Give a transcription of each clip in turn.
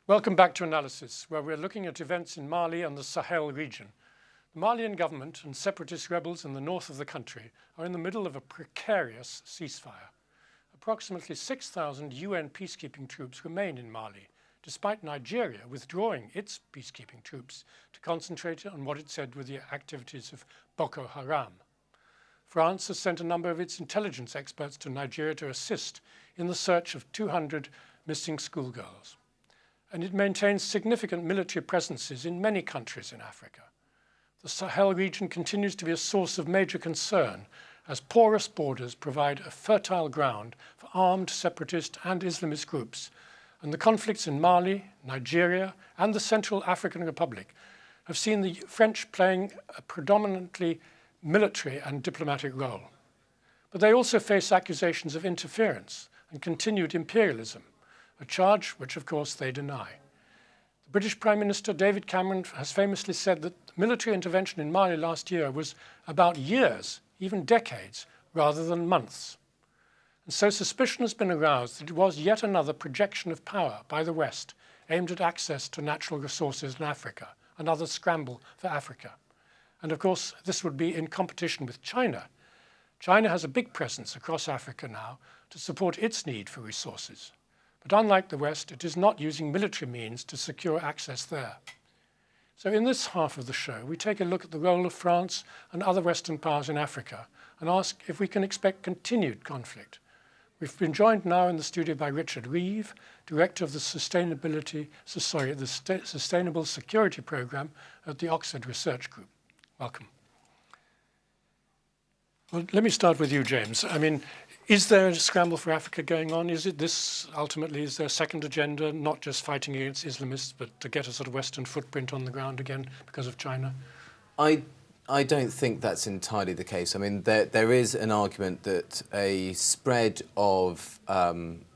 Welcome back to Analysis, where we're looking at events in Mali and the Sahel region. The Malian government and separatist rebels in the north of the country are in the middle of a precarious ceasefire. Approximately 6,000 UN peacekeeping troops remain in Mali, despite Nigeria withdrawing its peacekeeping troops to concentrate on what it said were the activities of Boko Haram. France has sent a number of its intelligence experts to Nigeria to assist in the search of 200 missing schoolgirls. And it maintains significant military presences in many countries in Africa. The Sahel region continues to be a source of major concern as porous borders provide a fertile ground for armed separatist and Islamist groups, and the conflicts in Mali, Nigeria, and the Central African Republic have seen the French playing a predominantly military and diplomatic role. But they also face accusations of interference and continued imperialism, a charge which, of course, they deny. The British Prime Minister David Cameron has famously said that military intervention in Mali last year was about years, even decades, rather than months. And so suspicion has been aroused that it was yet another projection of power by the West aimed at access to natural resources in Africa, another scramble for Africa. And of course, this would be in competition with China. China has a big presence across Africa now to support its need for resources. But unlike the West, it is not using military means to secure access there. So in this half of the show, we take a look at the role of France and other Western powers in Africa and ask if we can expect continued conflict. We've been joined now in the studio by Richard Reeve, Director of the Sustainable Security Programme at the Oxford Research Group. Welcome. Well, let me start with you, James. I mean, is there a scramble for Africa going on? Is it this, ultimately, is there a second agenda, not just fighting against Islamists, but to get a sort of Western footprint on the ground again because of China? I don't think that's entirely the case. I mean, there is an argument that a spread of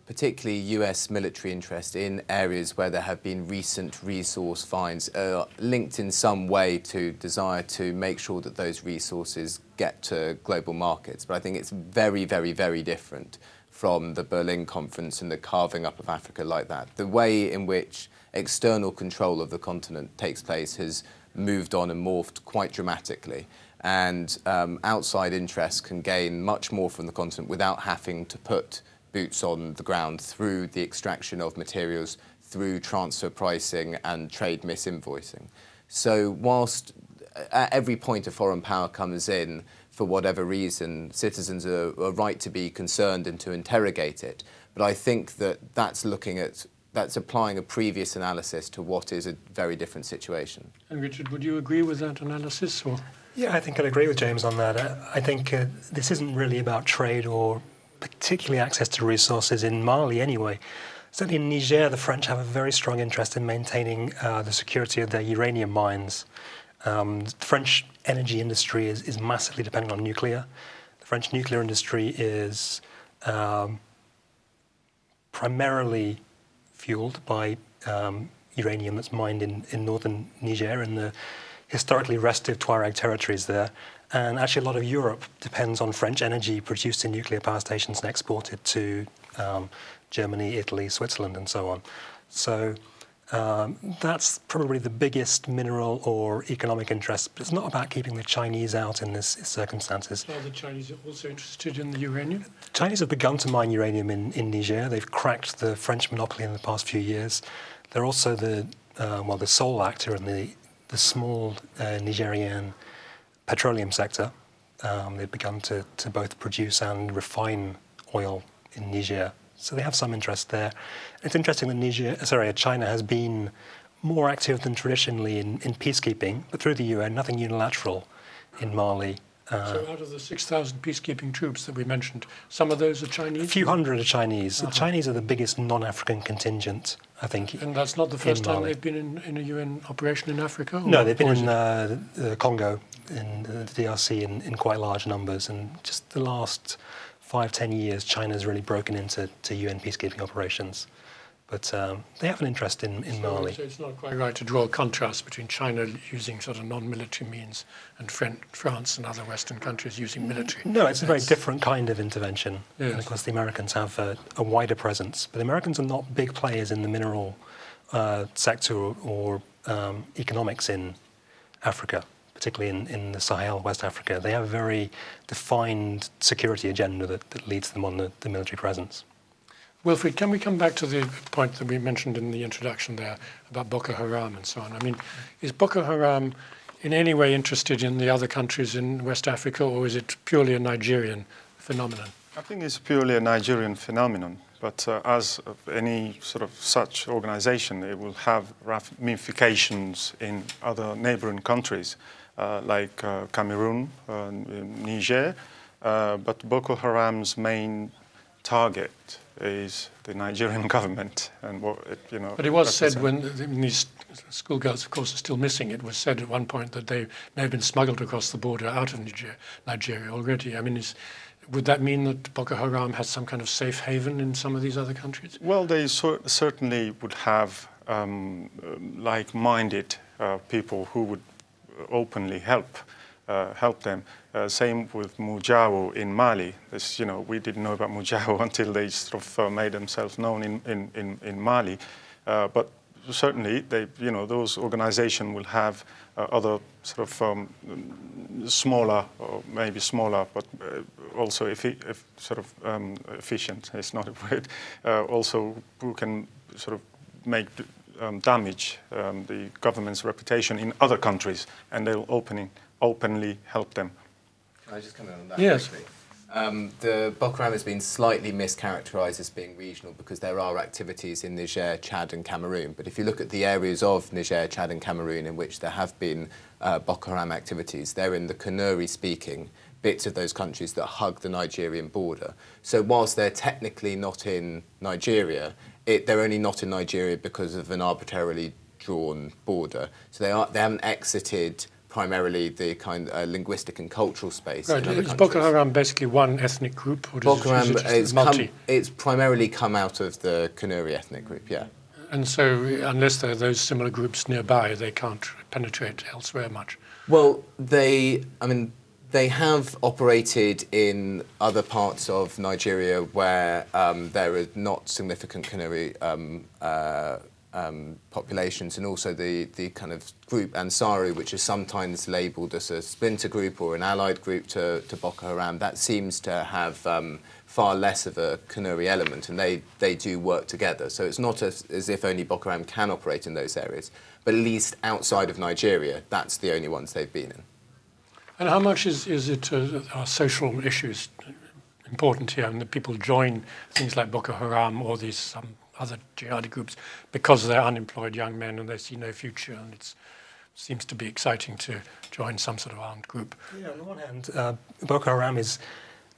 particularly US military interest in areas where there have been recent resource finds are linked in some way to desire to make sure that those resources get to global markets. But I think it's very, very, very different from the Berlin Conference and the carving up of Africa like that. The way in which external control of the continent takes place has moved on and morphed quite dramatically. And outside interests can gain much more from the continent without having to put boots on the ground through the extraction of materials, through transfer pricing and trade misinvoicing. So whilst at every point a foreign power comes in, for whatever reason, citizens are right to be concerned and to interrogate it. But I think that that's applying a previous analysis to what is a very different situation. And Richard, would you agree with that analysis? Or? Yeah, I think I'd agree with James on that. I think this isn't really about trade or particularly access to resources in Mali anyway. Certainly in Niger, the French have a very strong interest in maintaining the security of their uranium mines. The French energy industry is massively dependent on nuclear. The French nuclear industry is primarily fueled by uranium that's mined in northern Niger in the historically restive Tuareg territories there. And actually a lot of Europe depends on French energy produced in nuclear power stations and exported to Germany, Italy, Switzerland, and so on. So that's probably the biggest mineral or economic interest. But it's not about keeping the Chinese out in this circumstances. Are the Chinese also interested in the uranium? Chinese have begun to mine uranium in Niger. They've cracked the French monopoly in the past few years. They're also the sole actor in the small Nigerian petroleum sector. They've begun to both produce and refine oil in Niger. So they have some interest there. It's interesting that China has been more active than traditionally in peacekeeping, but through the UN, nothing unilateral in Mali. So out of the 6,000 peacekeeping troops that we mentioned, some of those are Chinese? A few hundred are Chinese. The Chinese are the biggest non-african contingent, I think. And that's not the first time they've been in a UN operation in Africa? No, they've been in the Congo, in the DRC in quite large numbers. And just the last 5-10 years, China's really broken into UN peacekeeping operations. But they have an interest in Mali. So it's not quite right to draw a contrast between China using sort of non-military means and France and other Western countries using military. No, it's a very different kind of intervention. Yes. And of course the Americans have a wider presence. But the Americans are not big players in the mineral sector or economics in Africa, particularly in the Sahel, West Africa. They have a very defined security agenda that leads them on the military presence. Wilfried, can we come back to the point that we mentioned in the introduction there about Boko Haram and so on? I mean, is Boko Haram in any way interested in the other countries in West Africa, or is it purely a Nigerian phenomenon? I think it's purely a Nigerian phenomenon, but as any sort of such organization, it will have ramifications in other neighboring countries like Cameroon, Niger, but Boko Haram's main target is the Nigerian government and what it, But it was said when these schoolgirls, of course, are still missing. It was said at one point that they may have been smuggled across the border out of Nigeria already. I mean, would that mean that Boko Haram has some kind of safe haven in some of these other countries? Well, they certainly would have like-minded people who would openly help them. Same with Mujao in Mali. We didn't know about Mujao until they sort of made themselves known in Mali. But certainly, those organizations will have other sort of smaller, or maybe smaller, but also efficient. It's not a word. Also, who can sort of make damage the government's reputation in other countries, and they'll openly help them. Can I just come in on that? Yes. Quickly? The Boko Haram has been slightly mischaracterised as being regional because there are activities in Niger, Chad and Cameroon. But if you look at the areas of Niger, Chad and Cameroon in which there have been Boko Haram activities, they're in the Kanuri-speaking bits of those countries that hug the Nigerian border. So whilst they're technically not in Nigeria, they're only not in Nigeria because of an arbitrarily drawn border. So they haven't exited primarily the kind of linguistic and cultural space. Right. Is Boko Haram basically one ethnic group, or Boko Haram multi? It's primarily come out of the Kanuri ethnic group, yeah. And so, unless there are those similar groups nearby, they can't penetrate elsewhere much. Well, they have operated in other parts of Nigeria where there are not significant Kanuri populations, and also the kind of group Ansari, which is sometimes labelled as a splinter group or an allied group to Boko Haram, that seems to have far less of a Kanuri element, and they do work together. So it's not as if only Boko Haram can operate in those areas, but at least outside of Nigeria, that's the only ones they've been in. And how much is it are social issues important here, and that people join things like Boko Haram or these other jihadi groups because they're unemployed young men and they see no future, and it seems to be exciting to join some sort of armed group? Yeah, on the one hand, Boko Haram is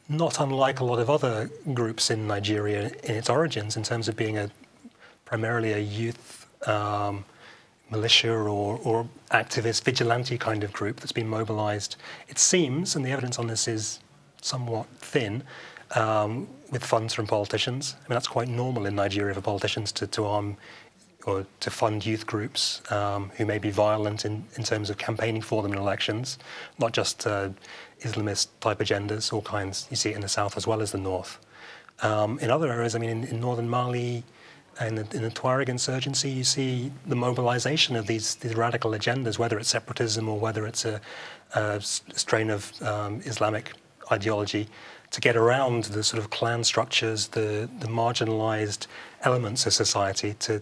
not unlike a lot of other groups in Nigeria in its origins in terms of being primarily a youth militia or activist vigilante kind of group that's been mobilized. It seems, and the evidence on this is somewhat thin, with funds from politicians. I mean, that's quite normal in Nigeria for politicians to arm or to fund youth groups who may be violent in terms of campaigning for them in elections, not just Islamist type agendas, all kinds. You see it in the south as well as the north. In other areas, I mean, in northern Mali and in the Tuareg insurgency, you see the mobilization of these radical agendas, whether it's separatism or whether it's a strain of Islamic ideology, to get around the sort of clan structures, the marginalized elements of society, to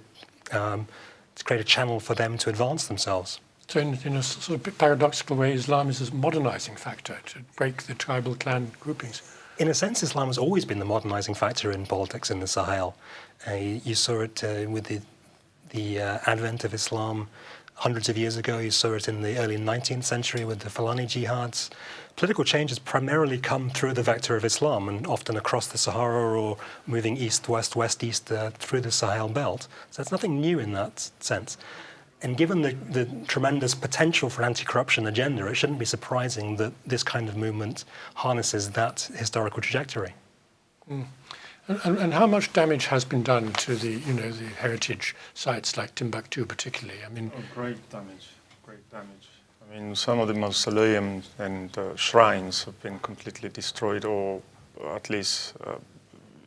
create a channel for them to advance themselves. So in a sort of paradoxical way, Islam is a modernizing factor to break the tribal clan groupings. In a sense, Islam has always been the modernizing factor in politics in the Sahel. You saw it with the advent of Islam hundreds of years ago. You saw it in the early 19th century with the Fulani jihads. Political change has primarily come through the vector of Islam, and often across the Sahara or moving east-west, west-east through the Sahel belt. So it's nothing new in that sense. And given the tremendous potential for an anti-corruption agenda, it shouldn't be surprising that this kind of movement harnesses that historical trajectory. Mm. And how much damage has been done to the heritage sites like Timbuktu, particularly? I mean, great damage, great damage. I mean, some of the mausoleums and shrines have been completely destroyed, or at least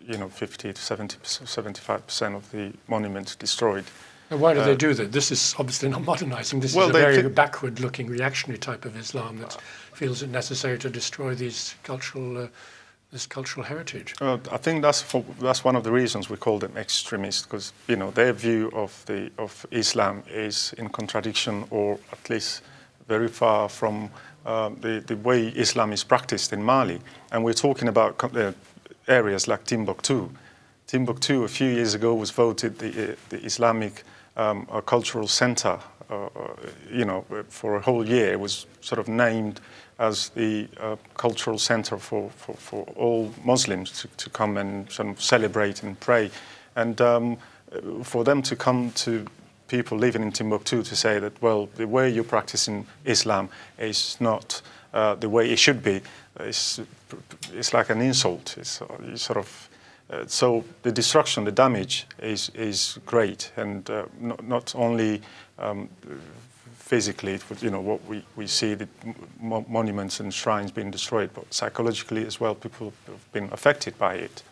50 to 75% of the monuments destroyed. And why do they do that? This is obviously not modernizing. This is a very backward-looking, reactionary type of Islam that feels it necessary to destroy these this cultural heritage. I think that's one of the reasons we call them extremists, because their view of Islam is in contradiction, or at least very far from the way Islam is practiced in Mali. And we're talking about areas like Timbuktu. Timbuktu a few years ago was voted the Islamic cultural center. For a whole year, it was sort of named as the cultural center for all Muslims to come and sort of celebrate and pray. And for them to come to people living in Timbuktu to say that, well, the way you're practicing Islam is not the way it should be, it's like an insult. It's sort of so the destruction, the damage is great, and not only physically, what we see, the monuments and shrines being destroyed, but psychologically as well, people have been affected by it.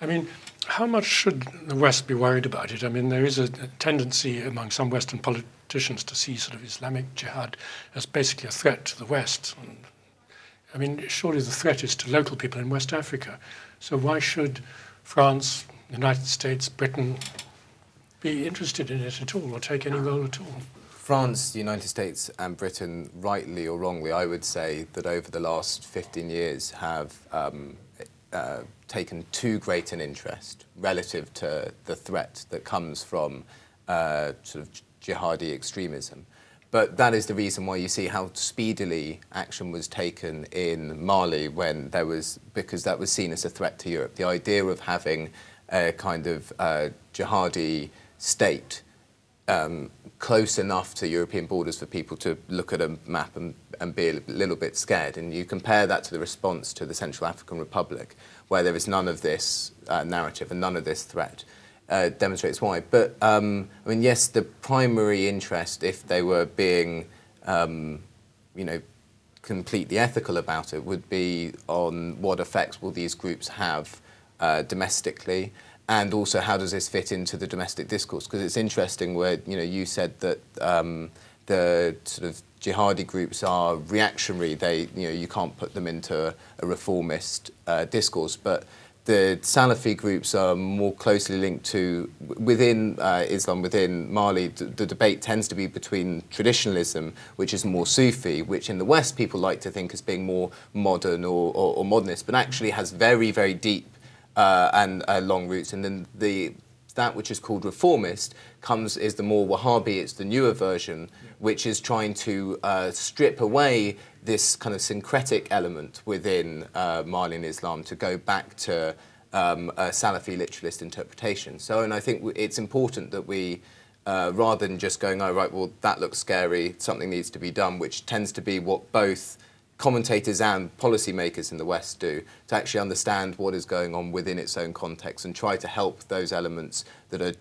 I mean, how much should the West be worried about it? I mean, there is a tendency among some Western politicians to see sort of Islamic jihad as basically a threat to the West. And, I mean, surely the threat is to local people in West Africa. So why should France, the United States, Britain be interested in it at all, or take any role at all? France, the United States and Britain, rightly or wrongly, I would say that over the last 15 years have taken too great an interest relative to the threat that comes from sort of jihadi extremism. But that is the reason why you see how speedily action was taken in Mali because that was seen as a threat to Europe. The idea of having a kind of jihadi state close enough to European borders for people to look at a map and be a little bit scared. And you compare that to the response to the Central African Republic, where there is none of this narrative and none of this threat. Demonstrates why. But, I mean, yes, the primary interest, if they were being, completely ethical about it, would be on what effects will these groups have domestically, and also how does this fit into the domestic discourse? Because it's interesting where, you said that the sort of jihadi groups are reactionary. You can't put them into a reformist discourse, but the Salafi groups are more closely linked to, within Islam, within Mali, the debate tends to be between traditionalism, which is more Sufi, which in the West people like to think as being more modern or modernist, but actually has very, very deep and long roots. And then that which is called reformist is the more Wahhabi, it's the newer version, which is trying to strip away this kind of syncretic element within Malian Islam to go back to a Salafi literalist interpretation. So, and I think it's important that we, rather than just going, oh, right, well, that looks scary, something needs to be done, which tends to be what both commentators and policymakers in the West do, to actually understand what is going on within its own context and try to help those elements that are,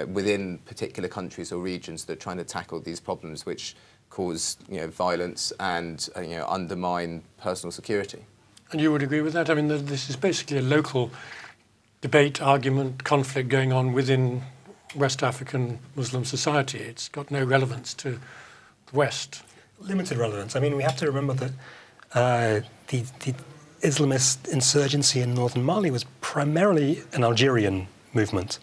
within particular countries or regions that are trying to tackle these problems which cause, violence and, undermine personal security. And you would agree with that? I mean, this is basically a local debate, argument, conflict going on within West African Muslim society. It's got no relevance to the West. Limited relevance. I mean, we have to remember that the Islamist insurgency in northern Mali was primarily an Algerian movement.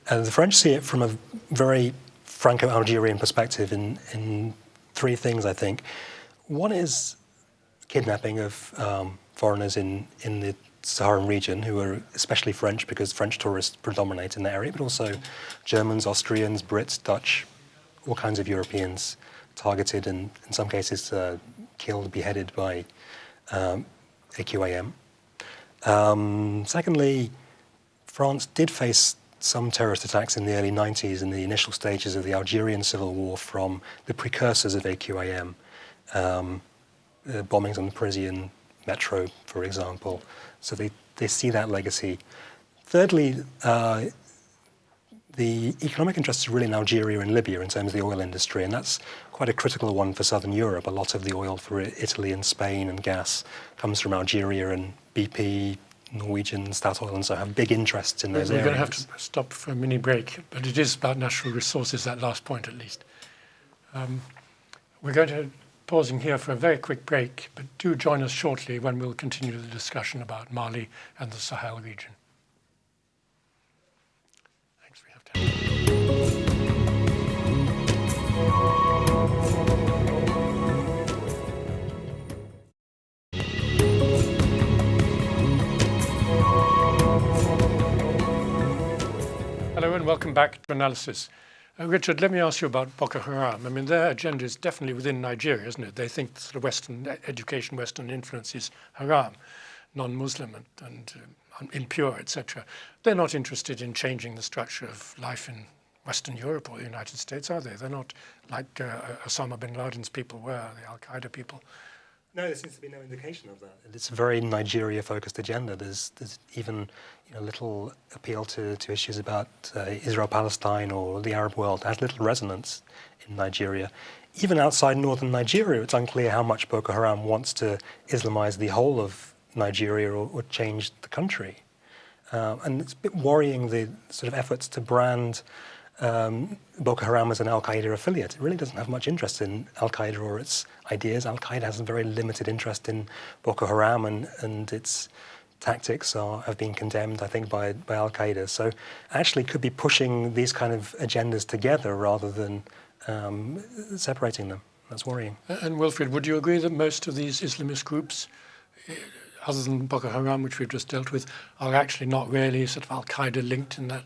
The French see it from a very Franco-Algerian perspective in three things, I think. One is kidnapping of foreigners in the Saharan region who are especially French, because French tourists predominate in the area, but also Germans, Austrians, Brits, Dutch, all kinds of Europeans targeted and in some cases killed, beheaded by AQAM. Secondly, France did face some terrorist attacks in the early 90s in the initial stages of the Algerian civil war from the precursors of AQAM, bombings on the Parisian metro, for example. So they see that legacy. Thirdly, the economic interest is really in Algeria and Libya in terms of the oil industry, and that's quite a critical one for southern Europe. A lot of the oil for Italy and Spain and gas comes from Algeria, and BP Norwegian, Statoil, and so have big interests in those We're areas. going to have to stop for a mini break, but it is about natural resources, that last point at least. We're going to pausing here for a very quick break, but do join us shortly when we'll continue the discussion about Mali and the Sahel region. Thanks, we have to. Hello and welcome back to Analysis. Richard, let me ask you about Boko Haram. I mean, their agenda is definitely within Nigeria, isn't it? They think sort of Western education, Western influence is haram, non-Muslim and impure, etc. They're not interested in changing the structure of life in Western Europe or the United States, are they? They're not like Osama bin Laden's people were, the Al-Qaeda people. No, there seems to be no indication of that. It's a very Nigeria-focused agenda. There's even little appeal to issues about Israel-Palestine or the Arab world. It has little resonance in Nigeria. Even outside northern Nigeria, it's unclear how much Boko Haram wants to Islamize the whole of Nigeria or change the country. And it's a bit worrying, the sort of efforts to brand Boko Haram as an Al-Qaeda affiliate. It really doesn't have much interest in Al-Qaeda or its ideas. Al-Qaeda has a very limited interest in Boko Haram, and its tactics have been condemned, I think, by Al-Qaeda. So actually could be pushing these kind of agendas together rather than separating them. That's worrying. And Wilfred, would you agree that most of these Islamist groups, other than Boko Haram, which we've just dealt with, are actually not really sort of Al-Qaeda linked in that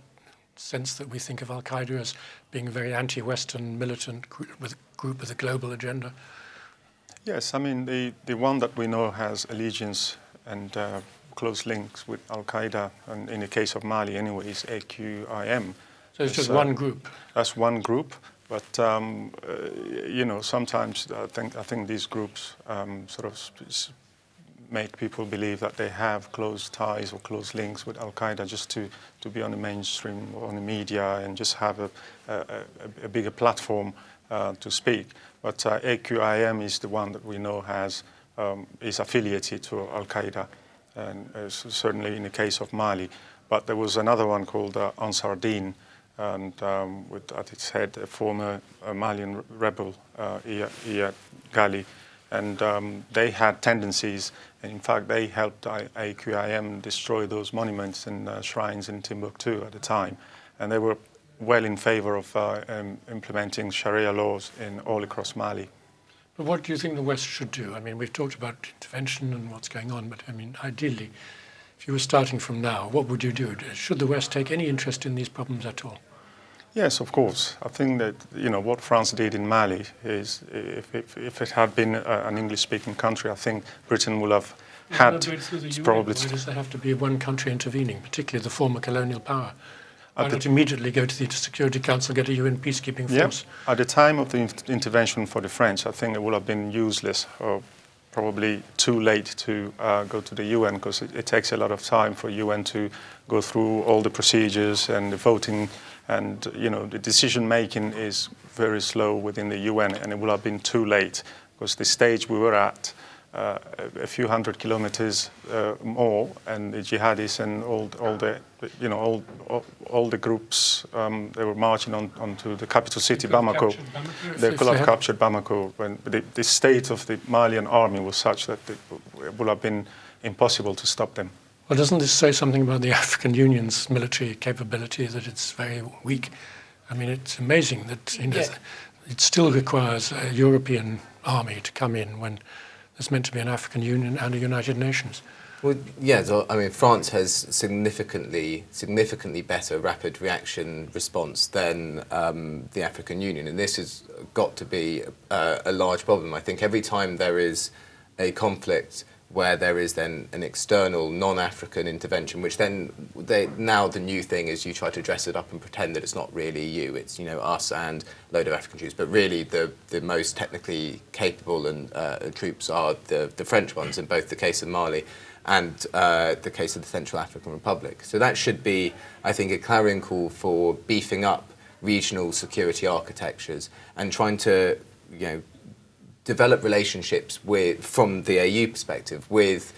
sense that we think of Al-Qaeda as being a very anti-Western militant group with a global agenda? Yes, I mean, the one that we know has allegiance and close links with Al-Qaeda, and in the case of Mali anyway, is AQIM. So it's just one group? That's one group, but sometimes I think these groups sort of make people believe that they have close ties or close links with Al-Qaeda just to be on the mainstream or on the media and just have a bigger platform to speak. But AQIM is the one that we know is affiliated to Al-Qaeda, and certainly in the case of Mali. But there was another one called Ansar Din, and with at its head a former Malian rebel, Iyad Ghali. And they had tendencies, and in fact they helped AQIM destroy those monuments and shrines in Timbuktu at the time. And they were well in favor of implementing Sharia laws all across Mali. But what do you think the West should do? I mean, we've talked about intervention and what's going on, but I mean, ideally, if you were starting from now, what would you do? Should the West take any interest in these problems at all? Yes, of course. I think that what France did in Mali is, if it had been an English-speaking country, I think Britain would have had probably. Why does there have to be one country intervening, particularly the former colonial power? Why not immediately go to the Security Council, get a UN peacekeeping force? At the time of the intervention for the French, I think it would have been useless or probably too late to go to the UN, because it takes a lot of time for UN to go through all the procedures and the voting, and the decision making is very slow within the UN, and it would have been too late, because the stage we were at, a few hundred kilometers more, and the jihadis and all the groups, they were marching onto the capital city, Bamako. They could have captured Bamako. When the state of the Malian army was such that it would have been impossible to stop them. Well, doesn't this say something about the African Union's military capability, that it's very weak? I mean, it's amazing that it still requires a European army to come in when there's meant to be an African Union and a United Nations. Well, yeah, so, I mean, France has significantly better rapid reaction response than the African Union, and this has got to be a large problem. I think every time there is a conflict where there is then an external non-African intervention, which then now the new thing is you try to dress it up and pretend that it's not really you, it's us and a load of African Jews, but really the most technically capable and troops are the French ones in both the case of Mali and the case of the Central African Republic. So that should be, I think, a clarion call for beefing up regional security architectures and trying to, develop relationships from the AU perspective with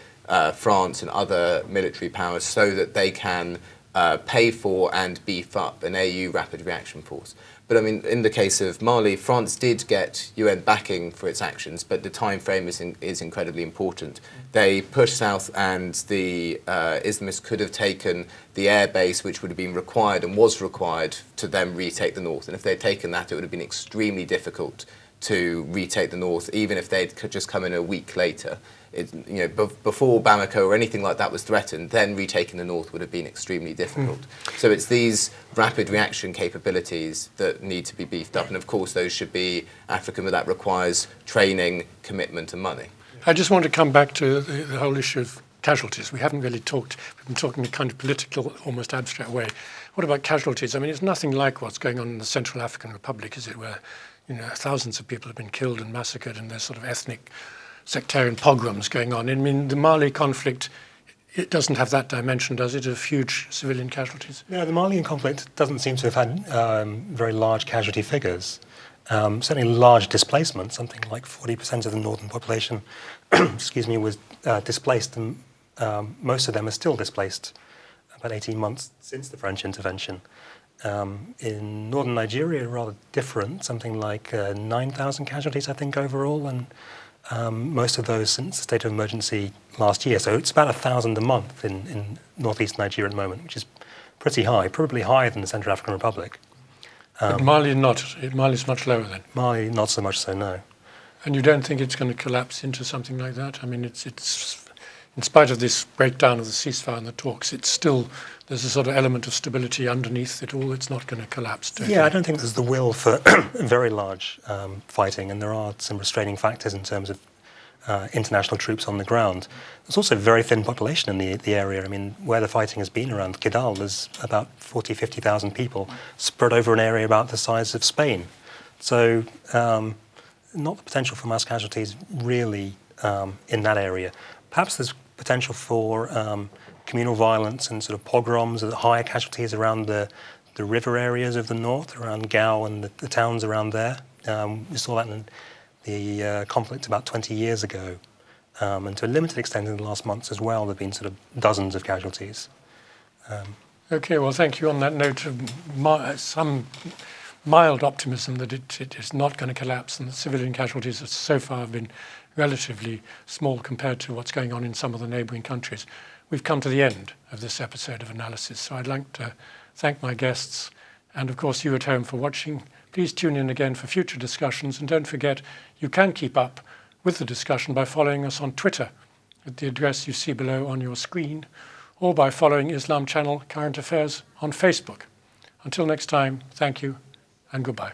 France and other military powers so that they can pay for and beef up an AU rapid reaction force. But I mean, in the case of Mali, France did get UN backing for its actions, but the time frame is incredibly important. They pushed south, and the Islamists could have taken the air base, which would have been required and was required to then retake the north. And if they'd taken that, it would have been extremely difficult to retake the north, even if they'd just come in a week later. Before Bamako or anything like that was threatened, then retaking the north would have been extremely difficult. So it's these rapid reaction capabilities that need to be beefed up, and of course those should be African, but that requires training, commitment and money. I just want to come back to the whole issue of casualties. We haven't really talked, we've been talking in a kind of political, almost abstract way. What about casualties? I mean, it's nothing like what's going on in the Central African Republic, is it, where thousands of people have been killed and massacred, and there's sort of ethnic sectarian pogroms going on. I mean, the Mali conflict, it doesn't have that dimension, does it, of huge civilian casualties? No, the Malian conflict doesn't seem to have had very large casualty figures. Certainly large displacement, something like 40% of the northern population excuse me, was displaced, and most of them are still displaced about 18 months since the French intervention. In northern Nigeria, rather different, something like 9,000 casualties, I think, overall, and most of those since the state of emergency last year. So it's about 1,000 a month in northeast Nigeria at the moment, which is pretty high, probably higher than the Central African Republic. But Mali not. Mali's much lower then. Mali not so much so, no. And you don't think it's going to collapse into something like that? I mean, it's in spite of this breakdown of the ceasefire and the talks, it's still, there's a sort of element of stability underneath it all. It's not going to collapse totally. Yeah, I don't think there's the will for very large fighting, and there are some restraining factors in terms of international troops on the ground. There's also a very thin population in the area. I mean, where the fighting has been around Kidal, there's about 40, 50,000 people spread over an area about the size of Spain. So not the potential for mass casualties really in that area. Perhaps there's potential for communal violence and sort of pogroms, higher casualties around the river areas of the north, around Gao and the towns around there. We saw that in the conflict about 20 years ago. And to a limited extent in the last months as well, there have been sort of dozens of casualties. Okay, well, thank you. On that note, some mild optimism that it is not going to collapse, and the civilian casualties have so far been relatively small compared to what's going on in some of the neighbouring countries. We've come to the end of this episode of Analysis, so I'd like to thank my guests and, of course, you at home for watching. Please tune in again for future discussions, and don't forget you can keep up with the discussion by following us on Twitter at the address you see below on your screen, or by following Islam Channel Current Affairs on Facebook. Until next time, thank you and goodbye.